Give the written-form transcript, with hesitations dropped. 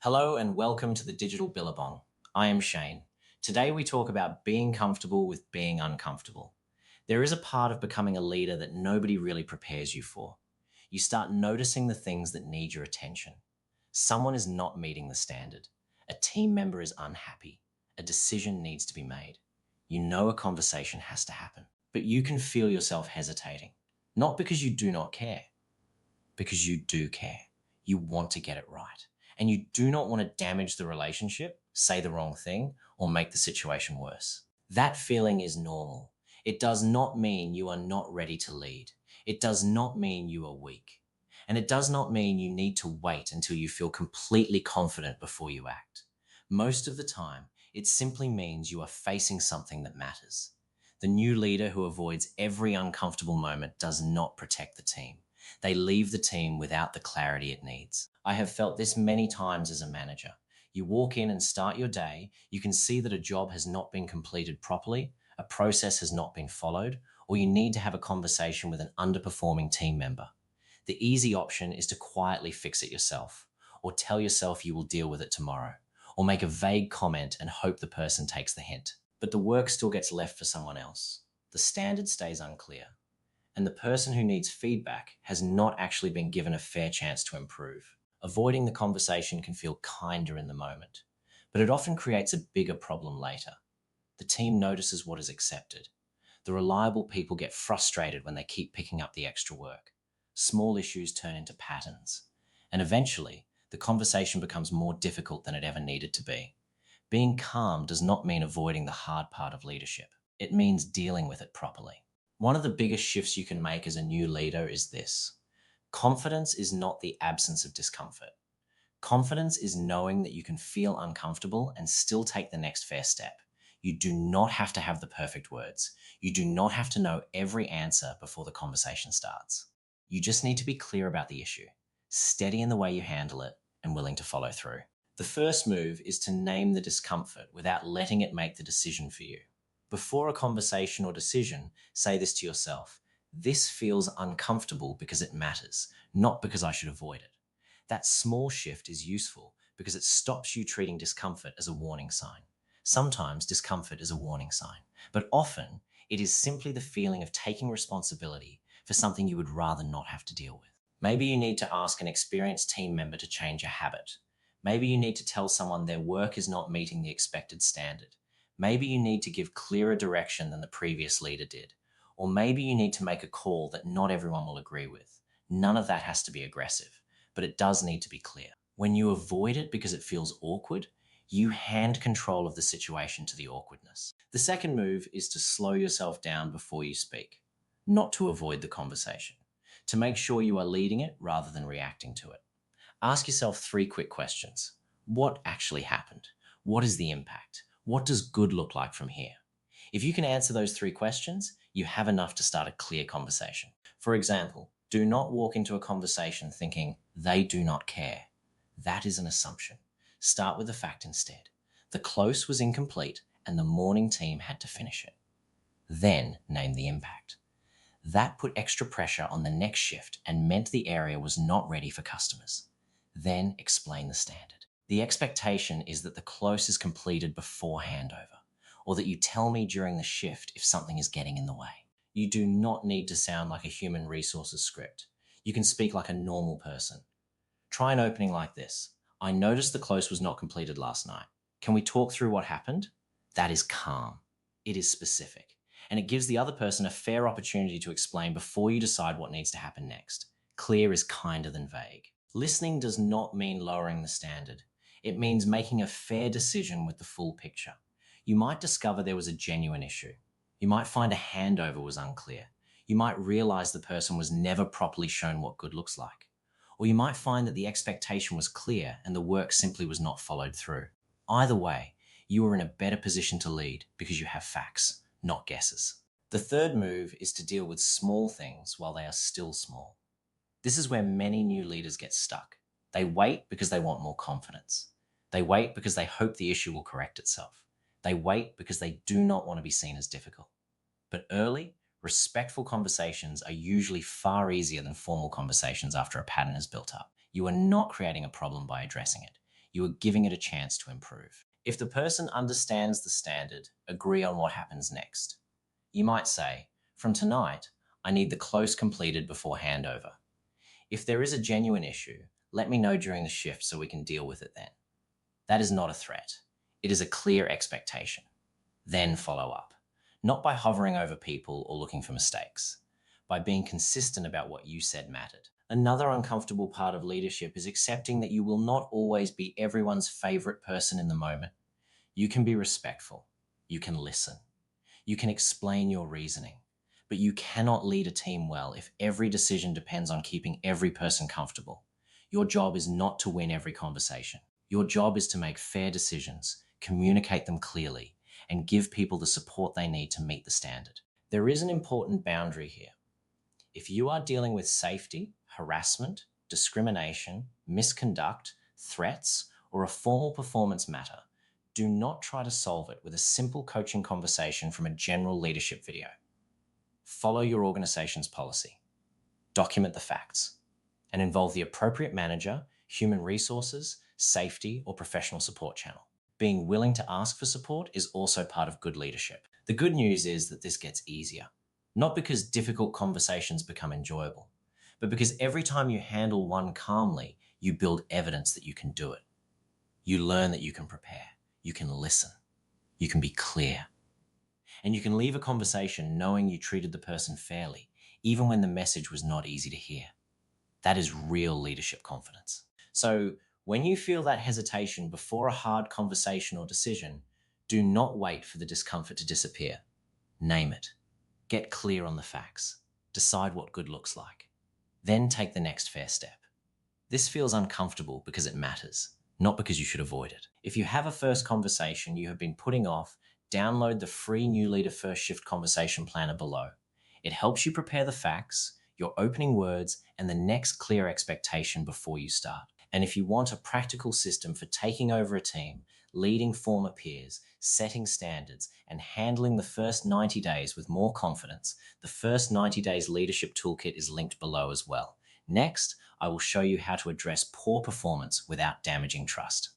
Hello and welcome to the Digital Billabong. I am Shane. Today we talk about being comfortable with being uncomfortable. There is a part of becoming a leader that nobody really prepares you for. You start noticing the things that need your attention. Someone is not meeting the standard. A team member is unhappy. A decision needs to be made. You know a conversation has to happen, but you can feel yourself hesitating. Not because you do not care, because you do care. You want to get it right. And you do not want to damage the relationship, say the wrong thing, or make the situation worse. That feeling is normal. It does not mean you are not ready to lead. It does not mean you are weak. And it does not mean you need to wait until you feel completely confident before you act. Most of the time, it simply means you are facing something that matters. The new leader who avoids every uncomfortable moment does not protect the team. They leave the team without the clarity it needs. I have felt this many times as a manager. You walk in and start your day, you can see that a job has not been completed properly, a process has not been followed, or you need to have a conversation with an underperforming team member. The easy option is to quietly fix it yourself, or tell yourself you will deal with it tomorrow, or make a vague comment and hope the person takes the hint. But the work still gets left for someone else. The standard stays unclear, and the person who needs feedback has not actually been given a fair chance to improve. Avoiding the conversation can feel kinder in the moment, but it often creates a bigger problem later. The team notices what is accepted. The reliable people get frustrated when they keep picking up the extra work. Small issues turn into patterns, and eventually, the conversation becomes more difficult than it ever needed to be. Being calm does not mean avoiding the hard part of leadership. It means dealing with it properly. One of the biggest shifts you can make as a new leader is this. Confidence is not the absence of discomfort. Confidence is knowing that you can feel uncomfortable and still take the next fair step. You do not have to have the perfect words. You do not have to know every answer before the conversation starts. You just need to be clear about the issue, steady in the way you handle it, and willing to follow through. The first move is to name the discomfort without letting it make the decision for you. Before a conversation or decision, say this to yourself. This feels uncomfortable because it matters, not because I should avoid it. That small shift is useful because it stops you treating discomfort as a warning sign. Sometimes discomfort is a warning sign, but often it is simply the feeling of taking responsibility for something you would rather not have to deal with. Maybe you need to ask an experienced team member to change a habit. Maybe you need to tell someone their work is not meeting the expected standard. Maybe you need to give clearer direction than the previous leader did. Or maybe you need to make a call that not everyone will agree with. None of that has to be aggressive, but it does need to be clear. When you avoid it because it feels awkward, you hand control of the situation to the awkwardness. The second move is to slow yourself down before you speak. Not to avoid the conversation, to make sure you are leading it rather than reacting to it. Ask yourself 3 quick questions. What actually happened? What is the impact? What does good look like from here? If you can answer those 3 questions, you have enough to start a clear conversation. For example, do not walk into a conversation thinking they do not care. That is an assumption. Start with the fact instead. The close was incomplete and the morning team had to finish it. Then name the impact. That put extra pressure on the next shift and meant the area was not ready for customers. Then explain the standard. The expectation is that the close is completed before handover, or that you tell me during the shift if something is getting in the way. You do not need to sound like a human resources script. You can speak like a normal person. Try an opening like this. I noticed the close was not completed last night. Can we talk through what happened? That is calm. It is specific. And it gives the other person a fair opportunity to explain before you decide what needs to happen next. Clear is kinder than vague. Listening does not mean lowering the standard. It means making a fair decision with the full picture. You might discover there was a genuine issue. You might find a handover was unclear. You might realize the person was never properly shown what good looks like. Or you might find that the expectation was clear and the work simply was not followed through. Either way, you are in a better position to lead because you have facts, not guesses. The third move is to deal with small things while they are still small. This is where many new leaders get stuck. They wait because they want more confidence. They wait because they hope the issue will correct itself. They wait because they do not want to be seen as difficult. But early, respectful conversations are usually far easier than formal conversations after a pattern is built up. You are not creating a problem by addressing it. you are giving it a chance to improve. If the person understands the standard, agree on what happens next. You might say, from tonight, I need the close completed before handover. If there is a genuine issue, let me know during the shift so we can deal with it then. That is not a threat. It is a clear expectation. Then follow up, not by hovering over people or looking for mistakes, by being consistent about what you said mattered. Another uncomfortable part of leadership is accepting that you will not always be everyone's favorite person in the moment. You can be respectful. You can listen. You can explain your reasoning. But you cannot lead a team well if every decision depends on keeping every person comfortable. Your job is not to win every conversation. Your job is to make fair decisions, communicate them clearly, and give people the support they need to meet the standard. There is an important boundary here. If you are dealing with safety, harassment, discrimination, misconduct, threats, or a formal performance matter, do not try to solve it with a simple coaching conversation from a general leadership video. Follow your organization's policy, document the facts, and involve the appropriate manager, human resources, safety, or professional support channel. Being willing to ask for support is also part of good leadership. The good news is that this gets easier, not because difficult conversations become enjoyable, but because every time you handle one calmly, you build evidence that you can do it. You learn that you can prepare, you can listen, you can be clear, and you can leave a conversation knowing you treated the person fairly, even when the message was not easy to hear. That is real leadership confidence. So when you feel that hesitation before a hard conversation or decision, do not wait for the discomfort to disappear. Name it. Get clear on the facts. Decide what good looks like. Then take the next fair step. This feels uncomfortable because it matters, not because you should avoid it. If you have a first conversation you have been putting off, download the free New Leader First Shift Conversation Planner below. It helps you prepare the facts, your opening words, and the next clear expectation before you start. And if you want a practical system for taking over a team, leading former peers, setting standards, and handling the first 90 days with more confidence, the First 90 Days Leadership Toolkit is linked below as well. Next, I will show you how to address poor performance without damaging trust.